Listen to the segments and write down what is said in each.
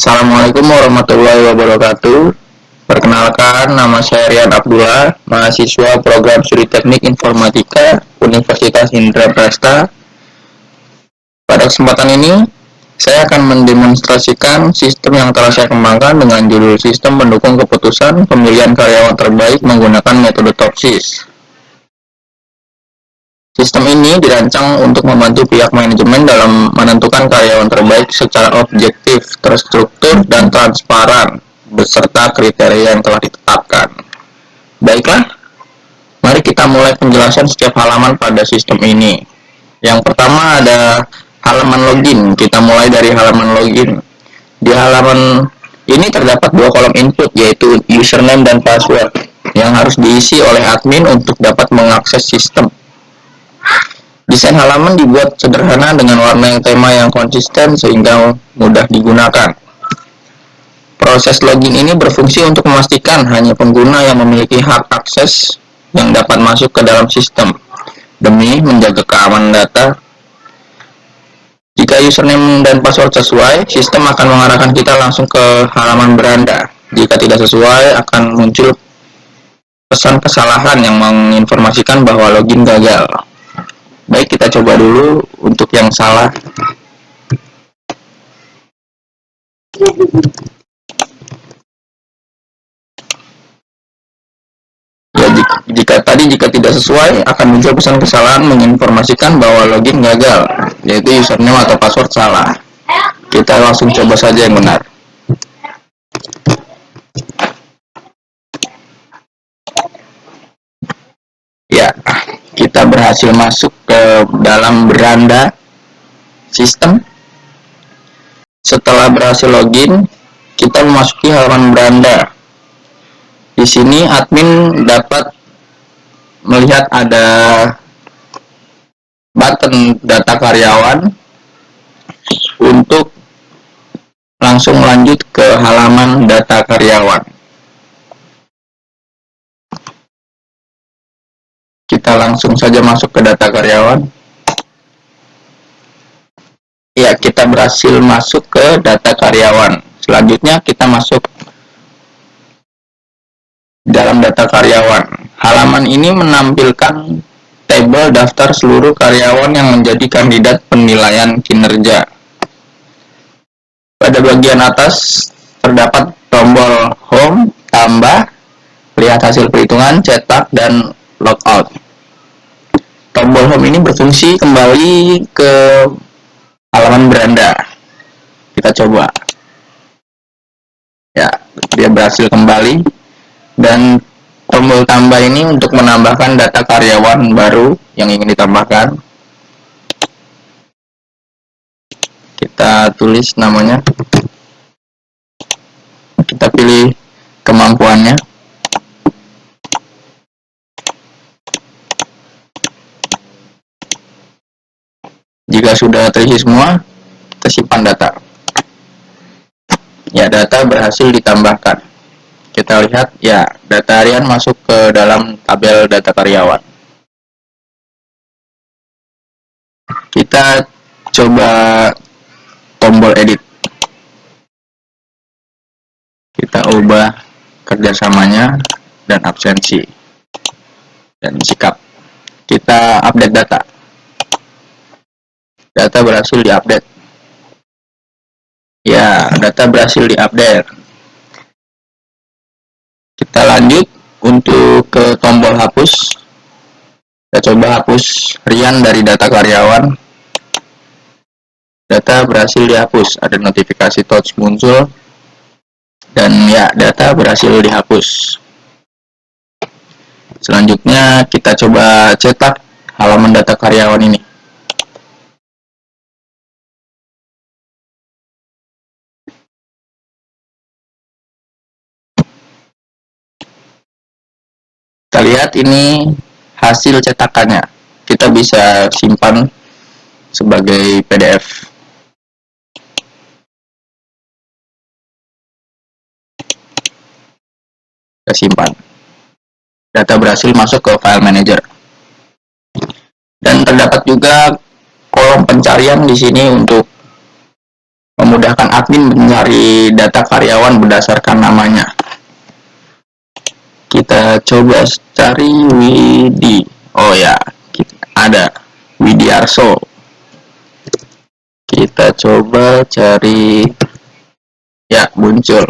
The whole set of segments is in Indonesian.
Assalamualaikum warahmatullahi wabarakatuh. Perkenalkan, nama saya Rian Abdullah, mahasiswa program Studi Teknik Informatika Universitas Indraprasta. Pada kesempatan ini, saya akan mendemonstrasikan sistem yang telah saya kembangkan dengan judul Sistem Pendukung Keputusan Pemilihan Karyawan Terbaik menggunakan metode TOPSIS. Sistem ini dirancang untuk membantu pihak manajemen dalam menentukan karyawan terbaik secara objektif, terstruktur, dan transparan, beserta kriteria yang telah ditetapkan. Baiklah, mari kita mulai penjelasan setiap halaman pada sistem ini. Yang pertama ada halaman login. Kita mulai dari halaman login. Di halaman ini terdapat dua kolom input, yaitu username dan password, yang harus diisi oleh admin untuk dapat mengakses sistem. Desain halaman dibuat sederhana dengan warna tema yang konsisten sehingga mudah digunakan. Proses login ini berfungsi untuk memastikan hanya pengguna yang memiliki hak akses yang dapat masuk ke dalam sistem, demi menjaga keamanan data. Jika username dan password sesuai, sistem akan mengarahkan kita langsung ke halaman beranda. Jika tidak sesuai, akan muncul pesan kesalahan yang menginformasikan bahwa login gagal. Baik, kita coba dulu untuk yang salah. Ya, jika tidak sesuai, akan muncul pesan kesalahan menginformasikan bahwa login gagal, yaitu username atau password salah. Kita langsung coba saja yang benar. Ya, kita berhasil masuk ke dalam beranda sistem. Setelah berhasil login, kita memasuki halaman beranda. Di sini admin dapat melihat ada button data karyawan untuk langsung lanjut ke halaman data karyawan. Kita langsung saja masuk ke data karyawan. Ya, kita berhasil masuk ke data karyawan. Selanjutnya kita masuk dalam data karyawan. Halaman ini menampilkan tabel daftar seluruh karyawan yang menjadi kandidat penilaian kinerja. Pada bagian atas terdapat tombol home, tambah, lihat hasil perhitungan, cetak, dan logout. Tombol home ini berfungsi kembali ke halaman beranda. Kita coba. Ya, dia berhasil kembali. Dan tombol tambah ini untuk menambahkan data karyawan baru yang ingin ditambahkan. Kita tulis namanya. Kita pilih kemampuannya. Jika sudah terisi semua, kita simpan data. Ya, data berhasil ditambahkan. Kita lihat, ya, data harian masuk ke dalam tabel data karyawan. Kita coba tombol edit. Kita ubah kerjasamanya dan absensi dan sikap. Kita update data. Data berhasil diupdate. Ya, data berhasil diupdate. Kita lanjut untuk ke tombol hapus. Kita coba hapus Rian dari data karyawan. Data berhasil dihapus. Ada notifikasi touch muncul. Dan ya, data berhasil dihapus. Selanjutnya kita coba cetak halaman data karyawan ini. Kita lihat ini hasil cetakannya. Kita bisa simpan sebagai PDF. Kita simpan. Data berhasil masuk ke file manager. Dan terdapat juga kolom pencarian di sini untuk memudahkan admin mencari data karyawan berdasarkan namanya. Kita coba cari Widi. Oh ya, ada Widiarso. Kita coba cari, ya muncul.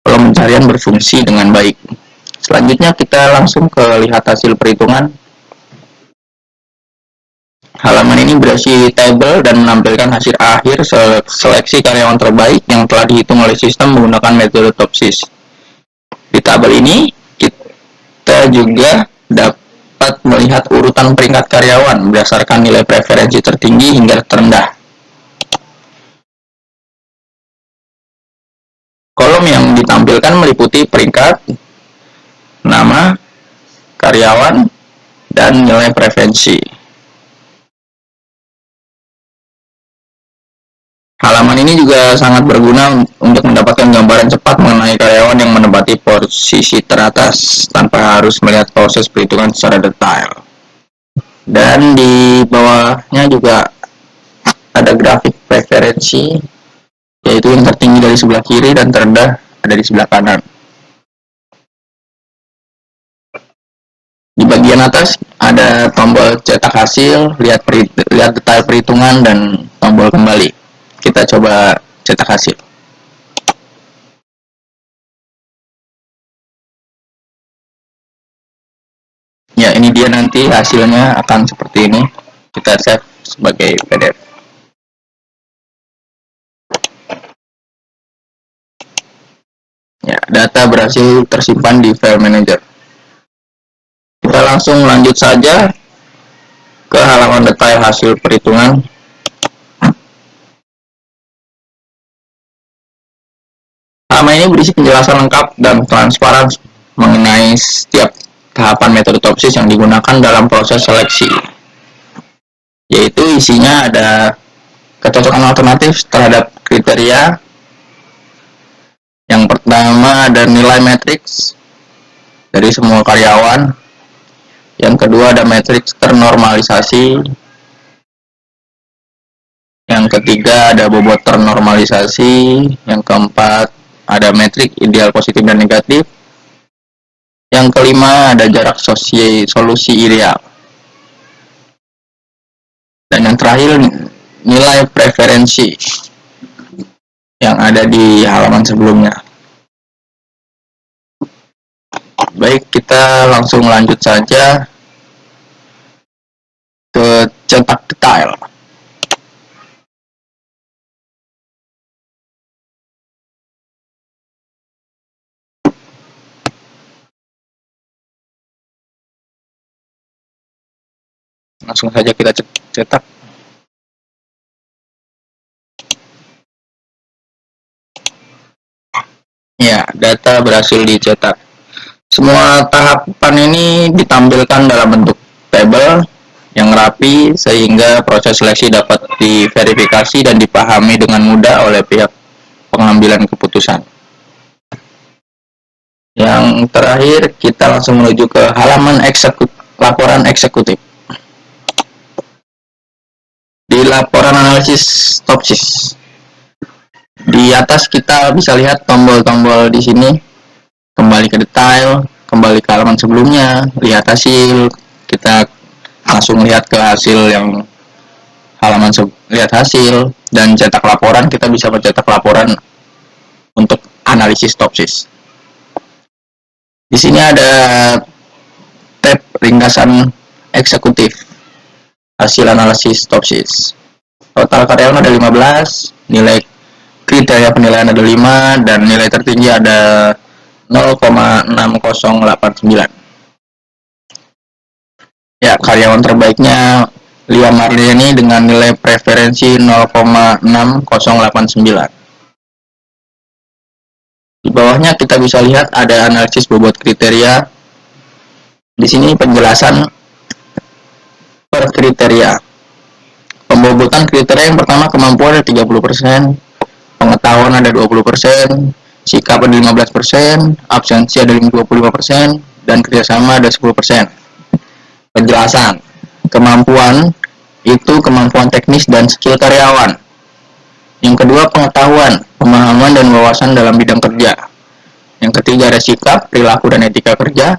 Kalau pencarian berfungsi dengan baik. Selanjutnya kita langsung ke lihat hasil perhitungan. Halaman ini berisi tabel dan menampilkan hasil akhir seleksi karyawan terbaik yang telah dihitung oleh sistem menggunakan metode TOPSIS. Di tabel ini kita juga dapat melihat urutan peringkat karyawan berdasarkan nilai preferensi tertinggi hingga terendah. Kolom yang ditampilkan meliputi peringkat, nama, karyawan, dan nilai preferensi. Halaman ini juga sangat berguna untuk mendapatkan gambaran cepat mengenai karyawan yang menempati posisi teratas tanpa harus melihat proses perhitungan secara detail. Dan di bawahnya juga ada grafik preferensi, yaitu yang tertinggi dari sebelah kiri dan terendah ada di sebelah kanan. Di bagian atas ada tombol cetak hasil, lihat detail perhitungan, dan tombol kembali. Kita coba cetak hasil. Ya, ini dia nanti hasilnya akan seperti ini. Kita save sebagai PDF. Ya, data berhasil tersimpan di file manager. Kita langsung lanjut saja ke halaman detail hasil perhitungan. Halaman ini berisi penjelasan lengkap dan transparan mengenai setiap tahapan metode TOPSIS yang digunakan dalam proses seleksi. Yaitu isinya ada kecocokan alternatif terhadap kriteria. Yang pertama ada nilai matriks dari semua karyawan. Yang kedua ada matriks ternormalisasi. Yang ketiga ada bobot ternormalisasi. Yang keempat ada metrik ideal positif dan negatif. Yang kelima ada jarak solusi ideal. Dan yang terakhir nilai preferensi yang ada di halaman sebelumnya. Baik, kita langsung lanjut saja ke cetak detail. Langsung saja kita cetak. Ya, data berhasil dicetak. Semua tahapan ini ditampilkan dalam bentuk tabel yang rapi sehingga proses seleksi dapat diverifikasi dan dipahami dengan mudah oleh pihak pengambilan keputusan. Yang terakhir, kita langsung menuju ke halaman laporan eksekutif. Di laporan analisis TOPSIS, di atas kita bisa lihat tombol-tombol di sini. Kembali ke detail, kembali ke halaman sebelumnya, lihat hasil. Kita langsung lihat ke hasil yang halaman lihat hasil, dan cetak laporan. Kita bisa mencetak laporan untuk analisis TOPSIS. Di sini ada tab ringkasan eksekutif hasil analisis TOPSIS. Total karyawan ada 15, nilai kriteria penilaian ada 5, dan nilai tertinggi ada 0,6089. Ya, karyawan terbaiknya Lia Marliani dengan nilai preferensi 0,6089. Di bawahnya kita bisa lihat ada analisis bobot kriteria. Di sini penjelasan per kriteria. Pembobotan kriteria yang pertama, kemampuan ada 30%, pengetahuan ada 20%, sikap ada 15%, absensi ada 25%, dan kerjasama ada 10%. Penjelasan. Kemampuan itu kemampuan teknis dan skill karyawan. Yang kedua, pengetahuan, pemahaman dan wawasan dalam bidang kerja. Yang ketiga, ada sikap, perilaku, dan etika kerja.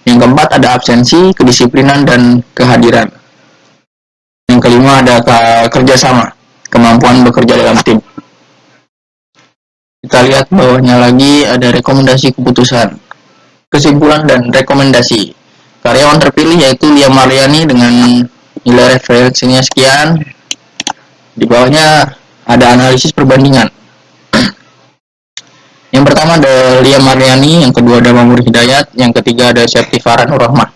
Yang keempat, ada absensi, kedisiplinan, dan kehadiran. Yang kelima, ada kerjasama, kemampuan bekerja dalam tim. Kita lihat bawahnya lagi, ada rekomendasi keputusan, kesimpulan, dan rekomendasi. Karyawan terpilih yaitu Lia Marliani dengan nilai referensinya sekian. Di bawahnya ada analisis perbandingan. Yang pertama ada Lia Marliani, yang kedua ada Mamur Hidayat, yang ketiga ada Septifaran Rahmah.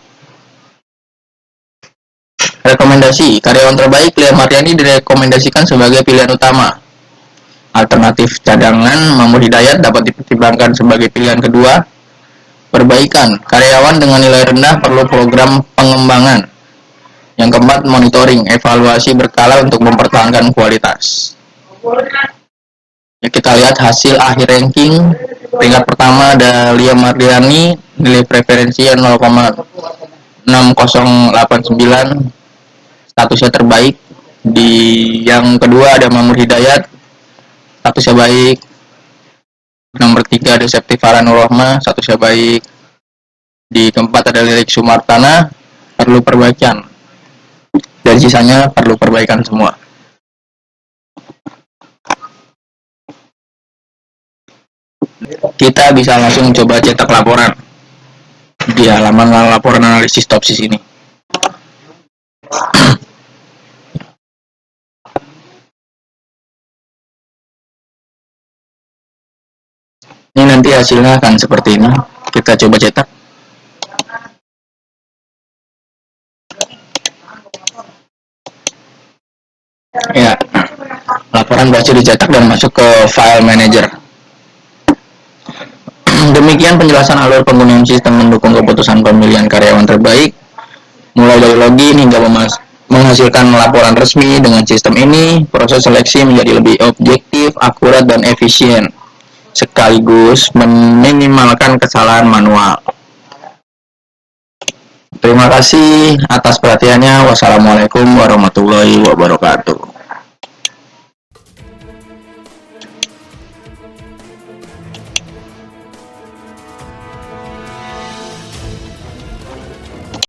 Rekomendasi, karyawan terbaik Lia Marliani direkomendasikan sebagai pilihan utama. Alternatif cadangan Mamur Hidayat dapat dipertimbangkan sebagai pilihan kedua. Perbaikan, karyawan dengan nilai rendah perlu program pengembangan. Yang keempat, monitoring, evaluasi berkala untuk mempertahankan kualitas. Ya, kita lihat hasil akhir ranking. Peringkat pertama ada Lia Marliani, nilai preferensi 0,6089, statusnya terbaik. Di yang kedua ada Mamur Hidayat, statusnya baik. Nomor 3 ada Septifaran Rahmah, statusnya baik. Di keempat ada Lirik Sumartana, perlu perbaikan. Dan sisanya perlu perbaikan semua. Kita bisa langsung coba cetak laporan di halaman laporan analisis Topsis ini. Ini nanti hasilnya akan seperti ini. Kita coba cetak. Ya, laporan berhasil dicetak dan masuk ke file manager. Demikian penjelasan alur penggunaan sistem mendukung keputusan pemilihan karyawan terbaik, mulai dari login hingga menghasilkan laporan resmi. Dengan sistem ini, proses seleksi menjadi lebih objektif, akurat, dan efisien, sekaligus meminimalkan kesalahan manual. Terima kasih atas perhatiannya. Wassalamualaikum warahmatullahi wabarakatuh.